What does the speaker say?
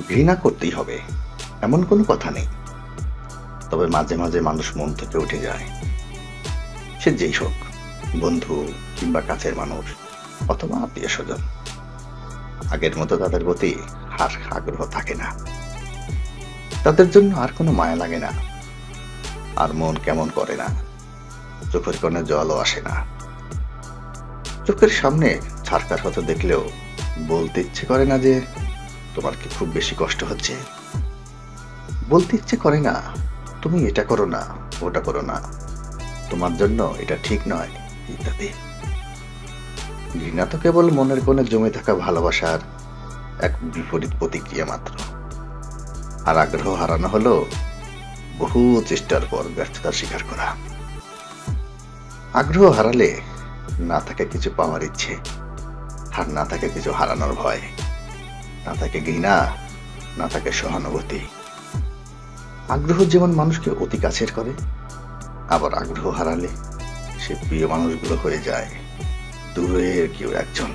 ঘৃণা করতেই হবে এমন কোনো কথা নেই। তবে মাঝে মাঝে মানুষ মন থেকে উঠে যায়, সে যেই হোক, বন্ধু কিংবা কাছের মানুষ অথবা আত্মীয় স্বজন। আগের মতো তাদের প্রতি আর আগ্রহ থাকে না, তাদের জন্য আর কোনো মায়া লাগে না, আর মন কেমন করে না, চোখের কোণে জলও আসে না। চোখের সামনে ছারকার হতে দেখলেও বলতে ইচ্ছে করে না যে তোমার কি খুব বেশি কষ্ট হচ্ছে। বলতে ইচ্ছে করে না তুমি এটা করো না, ওটা করো না, তোমার জন্য এটা ঠিক নয়, ইত্যাদি। ঘৃণা তো কেবল মনের কোণে জমে থাকা ভালোবাসার এক বিপরীত প্রতিক্রিয়া মাত্র। আর আগ্রহ হারানো হলো বহু চেষ্টার পর ব্যর্থতার স্বীকার করা। আগ্রহ হারালে না থাকে কিছু পাওয়ার ইচ্ছে, আর না থাকে কিছু হারানোর ভয়, না থাকে ঘৃণা, না থাকে সহানুভূতি। আগ্রহ যেমন মানুষকে অতি কাছের করে, আবার আগ্রহ হারালে সে প্রিয় মানুষগুলো হয়ে যায় দূরের কেউ একজন।